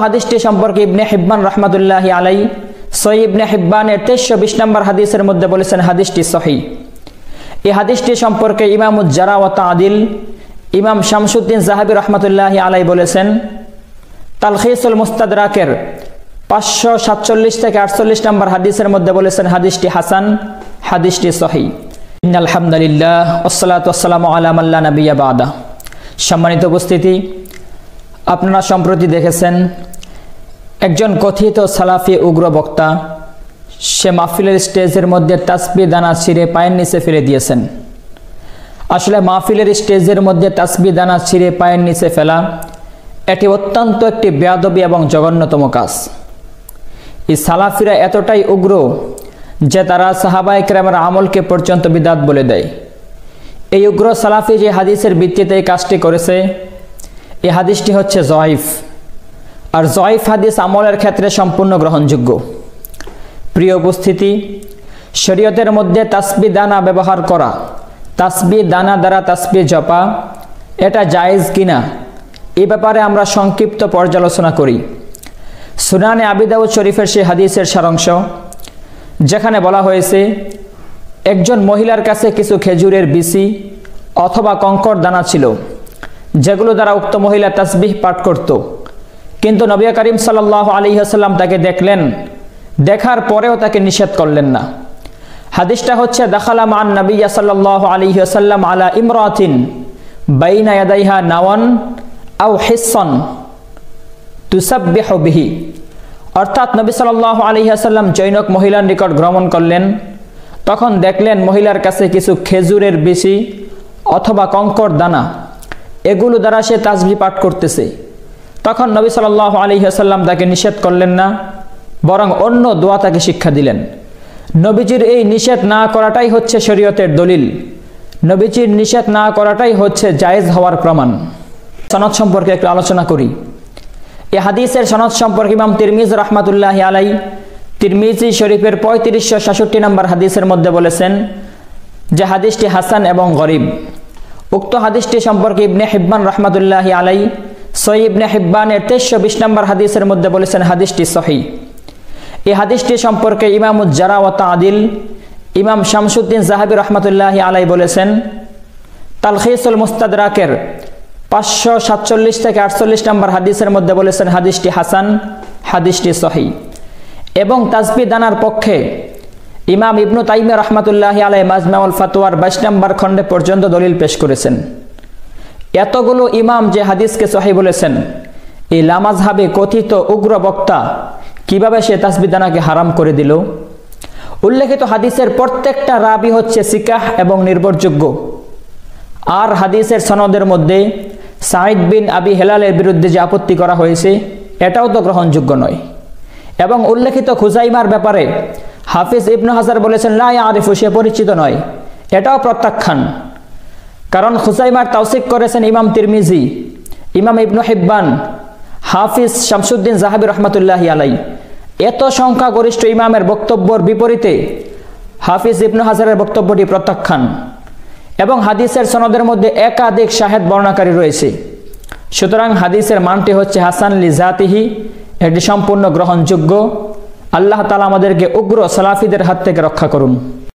হাদিসটি সম্পর্কে ইবনে হিব্বান রাহমাতুল্লাহি আলাইহি সহিহ ইবনে হিব্বানের 2320 নম্বর হাদিসের মধ্যে বলেছেন হাদিসটি সহিহ। এই হাদিসটি সম্পর্কে ইমামুজ জারা ওয়া তা'দিল ইমাম শামসুদ্দিন যাহাবী রাহমাতুল্লাহি আলাইহি বলেছেন তালখিসুল মুস্তাদরাকের 547 থেকে 48 নম্বর হাদিসের মধ্যে বলেছেন হাদিসটি হাসান, হাদিসটি সহিহ। ইন্নাল হামদুলিল্লাহ ওয়াসসালাতু ওয়াসসালামু আলা মান লা নাবিয়্যা বা'দা। সম্মানিত উপস্থিতি, আপনারা সম্প্রতি দেখেছেন একজন কথিত সালাফি উগ্র বক্তা সে মাহফিলের স্টেজের মধ্যে তাসবিহ দানা ছিঁড়ে পায়ের নিচে ফেলে দিয়েছেন। আসলে মাহফিলের স্টেজের মধ্যে তাসবিহ দানা ছিঁড়ে পায়ের নিচে ফেলা এটি অত্যন্ত একটি বেয়াদবি এবং জঘন্যতম কাজ। এই সালাফিরা এতটাই উগ্র যে তারা সাহাবায়ে কেরামের আমলকে পর্যন্ত বিদআত বলে দেয়। এই উগ্র সালাফি যে হাদিসের ভিত্তিতে এই কাজটি করেছে, এই হাদিসটি হচ্ছে জয়ীফ, আর জয়ীফ হাদিস আমলের ক্ষেত্রে সম্পূর্ণ গ্রহণযোগ্য। প্রিয় উপস্থিতি, শরীয়তের মধ্যে তাসবিহ দানা ব্যবহার করা, তাসবিহ দানা দ্বারা তাসবিহ জপা এটা জায়েজ কিনা এই ব্যাপারে আমরা সংক্ষিপ্ত পর্যালোচনা করি। সুনানে আবি দাউদ শরীফের সেই হাদিসের সারাংশ, যেখানে বলা হয়েছে একজন মহিলার কাছে কিছু খেজুরের বিচি অথবা কঙ্কর দানা ছিল, যেগুলো দ্বারা উক্ত মহিলা তাসবিহ পাঠ করত। কিন্তু নবী করিম সাল্লাল্লাহু আলাইহি ওয়াসাল্লাম তাকে দেখলেন, দেখার পরেও তাকে নিষেধ করলেন না। হাদিসটা হচ্ছে দাখালা মান নবী সাল্লাল্লাহু আলাইহি ওয়াসাল্লাম আলা ইমরাতিন বাইনা ইয়াদাইহা নাওয়ান আও হিসসান তুসাব্বিহু বিহি। অর্থাৎ নবী সাল্লাল্লাহু আলাইহি ওয়াসাল্লাম জৈনক মহিলার নিকট ভ্রমণ করলেন, তখন দেখলেন মহিলার কাছে কিছু খেজুরের বিচি অথবা কঙ্কর দানা, এগুলো দ্বারা সে তাসবিহ পাঠ করতেছে। তখন নবী সাল্লাল্লাহু আলাইহি ওয়াসাল্লাম তাকে নিষেধ করলেন না, বরং অন্য দোয়া তাকে শিক্ষা দিলেন। নবীজির এই নিষেধ না করাটাই হচ্ছে শরীয়তের দলিল, নবীজির নিষেধ না করাটাই হচ্ছে জায়েজ হওয়ার প্রমাণ। সনদ সম্পর্কে একটু আলোচনা করি। এই হাদিসের সনদ সম্পর্কে ইমাম তিরমিজি রাহমাতুল্লাহি আলাইহি তিরমিজি শরীফের 3566 নম্বর হাদিসের মধ্যে বলেছেন যে হাদিসটি হাসান এবং গরিব। উক্ত হাদিসটি সম্পর্কে ইবনে হিব্বান রাহমাতুল্লাহি আলাইহি সহিহ ইবনে হিব্বানের 2320 নম্বর হাদিসের মধ্যে বলেছেন হাদিসটি সহিহ। এই হাদিসটি সম্পর্কে ইমামুজ জারা ওয়া তা'দিল ইমাম শামসুদ্দিন যাহাবী রাহমাতুল্লাহি আলাইহি বলেছেন তালখিসুল মুস্তাদরাকের 547 থেকে 48 নম্বর হাদিসের মধ্যে বলেছেন হাদিসটি হাসান, হাদিসটি সহিহ। এবং তাসবিহ দানার পক্ষে ইমাম ইবনু তাইমিয়া রাহমাতুল্লাহি আলাইহি মাজমাউল ফাতওয়ার 22 নম্বর খণ্ডে পর্যন্ত দলিল পেশ করেছেন। এতগুলো ইমাম যে হাদিসকে সহিহ বলেছেন, এই লামাযহাবে কথিত উগ্র বক্তা কিভাবে সে তাসবিহ দানাকে হারাম করে দিল? উল্লেখিত হাদিসের প্রত্যেকটা রাবী হচ্ছে সিকাহ এবং নির্ভরযোগ্য। আর হাদিসের সনদের মধ্যে সাঈদ বিন আবি হেলালের বিরুদ্ধে যে আপত্তি করা হয়েছে এটাও তো গ্রহণযোগ্য নয়। এবং উল্লেখিত খুজাইমার ব্যাপারে হাফিজ ইবনে হাজার বলেছেন লা ইয়ারিফু, সে পরিচিত নয়, এটাও প্রত্যাখ্যান। কারণ খুজাইমার তাওসিক করেছেন ইমাম তিরমিজি, ইমাম ইবনে হিব্বান, হাফিজ শামসুদ্দিন যাহাবী রাহমাতুল্লাহি আলাইহি। এত সংখ্যাগরিষ্ঠ ইমামের বক্তব্যের বিপরীতে হাফিজ ইবনে হাজারের বক্তব্যটি প্রত্যাখ্যান। এবং হাদিসের সনদের মধ্যে একাধিক শাহেদ বর্ণনাকারী রয়েছে। সুতরাং হাদিসের মানটি হচ্ছে হাসান লিজাতিহি, এটি সম্পূর্ণ গ্রহণযোগ্য। আল্লাহ তাআলা আমাদেরকে উগ্র সালাফিদের হাত থেকে রক্ষা করুন।